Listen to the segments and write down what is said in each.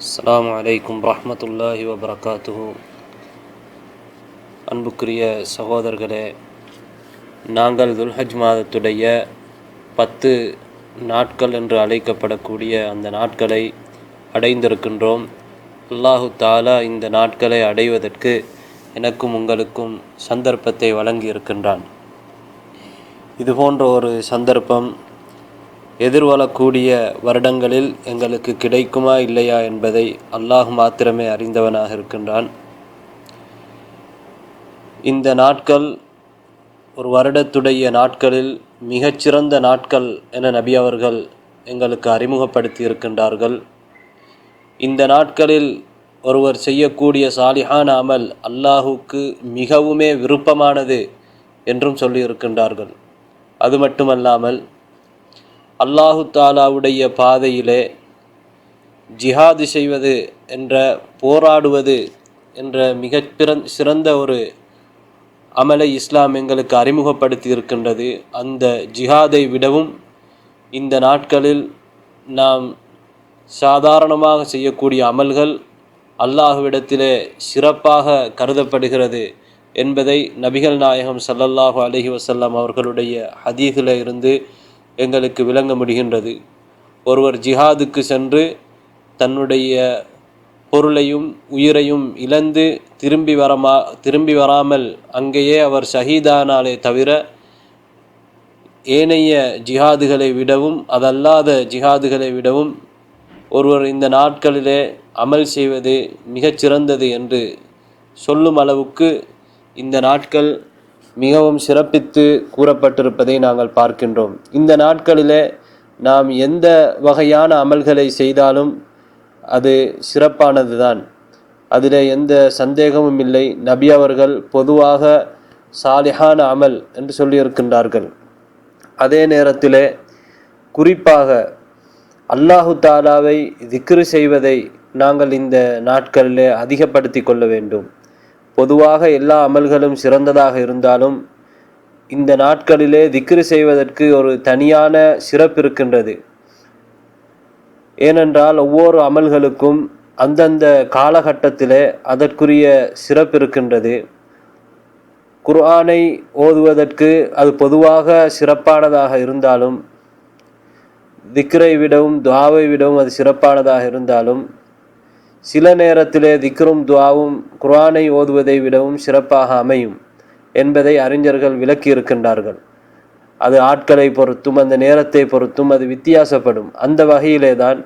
அஸ்ஸலாமு அலைக்கும் வரஹ்மத்துல்லாஹி வபரகாத்துஹு. அன்புக்குரிய சகோதரர்களே, நாங்கள் துல்ஹஜ் மாதத்துடைய 10 நாட்கள் என்று அழைக்கப்படக்கூடிய அந்த நாட்களை அடைந்திருக்கின்றோம். அல்லாஹு தாலா இந்த நாட்களை அடைவதற்கு எனக்கும் உங்களுக்கும் சந்தர்ப்பத்தை வழங்கி இருக்கின்றான். இதுபோன்ற ஒரு சந்தர்ப்பம் எதிர்வரக்கூடிய வருடங்களில் எங்களுக்கு கிடைக்குமா இல்லையா என்பதை அல்லாஹ் மாத்திரமே அறிந்தவனாக இருக்கின்றான். இந்த நாட்கள் ஒரு வருடத்துடைய நாட்களில் மிகச்சிறந்த நாட்கள் என நபி அவர்கள் எங்களுக்கு அறிமுகப்படுத்தி இருக்கின்றார்கள். இந்த நாட்களில் ஒருவர் செய்யக்கூடிய சாலிஹான அமல் அல்லாஹுக்கு மிகவுமே விருப்பமானது என்றும் சொல்லியிருக்கின்றார்கள். அது மட்டுமல்லாமல் அல்லாஹு தாலாவுடைய பாதையிலே ஜிஹாது செய்வது என்ற போராடுவது என்ற மிக சிறந்த ஒரு அமலை இஸ்லாம் எங்களுக்கு அறிமுகப்படுத்தி இருக்கின்றது. அந்த ஜிஹாதை விடவும் இந்த நாட்களில் நாம் சாதாரணமாக செய்யக்கூடிய அமல்கள் அல்லாஹுவிடத்திலே சிறப்பாக கருதப்படுகிறது என்பதை நபிகள் நாயகம் ஸல்லல்லாஹு அலைஹி வஸல்லம் அவர்களுடைய ஹதீஸில் இருந்து எங்களுக்கு விளங்க முடிகின்றது. ஒருவர் ஜிஹாதுக்கு சென்று தன்னுடைய பொருளையும் உயிரையும் இழந்து திரும்பி வராமல் அங்கேயே அவர் ஷஹீதானாலே தவிர ஏனைய ஜிஹாதுகளை விடவும் அதல்லாத ஜிஹாதுகளை விடவும் ஒருவர் இந்த நாட்களிலே அமல் செய்வது மிகச்சிறந்தது என்று சொல்லும் அளவுக்கு இந்த நாட்கள் மிகவும் சிறப்பித்து கூறப்பட்டிருப்பதை நாங்கள் பார்க்கின்றோம். இந்த நாட்களிலே நாம் எந்த வகையான அமல்களை செய்தாலும் அது சிறப்பானது தான், அதில் எந்த சந்தேகமும் இல்லை. நபி அவர்கள் பொதுவாக சாலிஹான அமல் என்று சொல்லியிருக்கின்றார்கள். அதே நேரத்தில் குறிப்பாக அல்லாஹு தாலாவை திக்ரு செய்வதை நாங்கள் இந்த நாட்களிலே அதிகப்படுத்தி கொள்ள வேண்டும். பொதுவாக எல்லா அமல்களும் சிறந்ததாக இருந்தாலும் இந்த நாட்களிலே திக்ரு செய்வதற்கு ஒரு தனியான சிறப்பு இருக்கின்றது. ஏனென்றால் ஒவ்வொரு அமல்களுக்கும் அந்தந்த காலகட்டத்திலே அதற்குரிய சிறப்பு இருக்கின்றது. குர்ஆனை ஓதுவதற்கு அது பொதுவாக சிறப்பானதாக இருந்தாலும், திக்ரை விடவும் துஆவை விடவும் அது சிறப்பானதாக இருந்தாலும், சில நேரத்திலே திக்ரும் துஆவும் குர்ஆனை ஓதுவதை விடவும் சிறப்பாக அமையும் என்பதை அறிஞர்கள் விளக்கி இருக்கின்றார்கள். அது ஆட்களை பொறுத்தும் அந்த நேரத்தை பொறுத்தும் அது வித்தியாசப்படும். அந்த வகையிலே தான்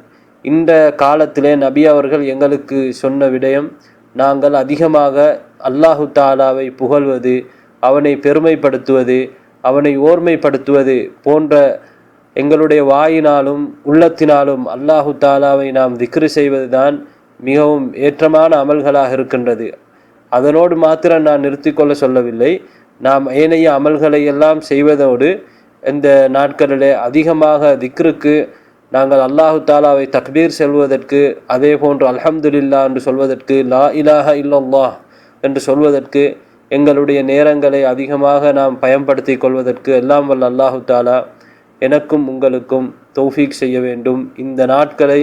இந்த காலத்திலே நபி அவர்கள் எங்களுக்கு சொன்ன விடயம், நாங்கள் அதிகமாக அல்லாஹு தாலாவை புகழ்வது, அவனை பெருமைப்படுத்துவது, அவனை ஓர்மைப்படுத்துவது போன்ற எங்களுடைய வாயினாலும் உள்ளத்தினாலும் அல்லாஹு தாலாவை நாம் திக்ரு செய்வது தான் மிகவும் ஏற்றமான அமல்களாக இருக்கின்றது. அதனோடு மாத்திரம் நான் நிறுத்திக்கொள்ள சொல்லவில்லை. நாம் ஏனைய அமல்களை எல்லாம் செய்வதோடு இந்த நாட்களிலே அதிகமாக திக்ருக்கு நாங்கள் அல்லாஹு தாலாவை தக்பீர் செல்வதற்கு, அதே போன்று அல்ஹம்துலில்லாஹ் என்று சொல்வதற்கு, லா இலாஹ இல்லல்லாஹ் என்று சொல்வதற்கு, எங்களுடைய நேரங்களை அதிகமாக நாம் பயன்படுத்தி கொள்வதற்கு எல்லாம் வல்ல அல்லாஹு தாலா எனக்கும் உங்களுக்கும் தௌஃபீக் செய்ய வேண்டும். இந்த நாட்களை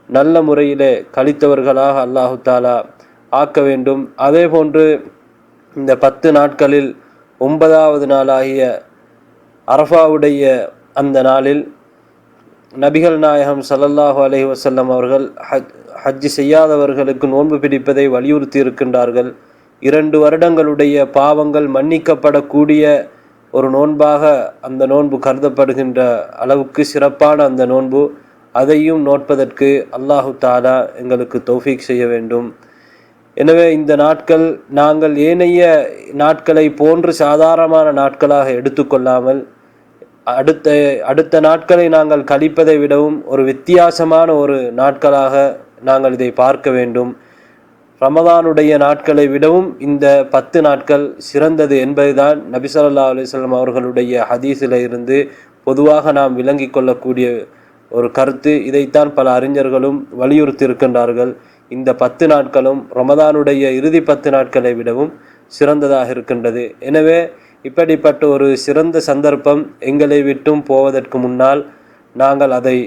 நல்ல முறையிலே கழித்தவர்களாக அல்லாஹு தாலா ஆக்க வேண்டும். அதே போன்று இந்த 10 நாட்களில் 9வது நாளாகிய அரஃபாவுடைய அந்த நாளில் நபிகள் நாயகம் ஸல்லல்லாஹு அலைஹி வஸல்லம் அவர்கள் ஹஜ் செய்யாதவர்களுக்கு நோன்பு பிடிப்பதை வலியுறுத்தி இருக்கின்றார்கள். 2 வருடங்களுடைய பாவங்கள் மன்னிக்கப்படக்கூடிய ஒரு நோன்பாக அந்த நோன்பு கருதப்படுகின்ற அளவுக்கு சிறப்பான அந்த நோன்பு, அதையும் நோட்பதற்கு அல்லாஹு தாலா எங்களுக்கு தௌஃபீக் செய்ய வேண்டும். எனவே இந்த நாட்கள் நாங்கள் ஏனைய நாட்களை போன்று சாதாரணமான நாட்களாக எடுத்துக்கொள்ளாமல் அடுத்த நாட்களை நாங்கள் கழிப்பதை விடவும் ஒரு வித்தியாசமான ஒரு நாட்களாக நாங்கள் இதை பார்க்க வேண்டும். ரமதானுடைய நாட்களை விடவும் இந்த 10 நாட்கள் சிறந்தது என்பதுதான் நபி ஸல்லல்லாஹு அலைஹி வஸல்லம் அவர்களுடைய ஹதீஸில் இருந்து பொதுவாக நாம் விளங்கி கொள்ளக்கூடிய ஒரு கருத்து. இதைத்தான் பல அறிஞர்களும் வலியுறுத்தி இருக்கின்றார்கள். இந்த 10 நாட்களும் ரமதானுடைய இறுதி 10 நாட்களை விடவும் சிறந்ததாக இருக்கின்றது. எனவே இப்படிப்பட்ட ஒரு சிறந்த சந்தர்ப்பம் எங்களை விட்டும் போவதற்கு முன்னால் நாங்கள் அதை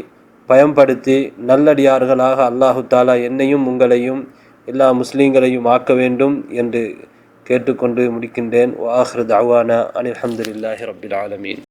பயன்படுத்தி நல்லடியார்களாக அல்லாஹு தாலா என்னையும் உங்களையும் எல்லா முஸ்லீம்களையும் ஆக்க வேண்டும் என்று கேட்டுக்கொண்டு முடிக்கின்றேன். வ ஆஹிரு தஅவானா அனில் ஹம்துலில்லாஹி ரப்பில் ஆலமீன்.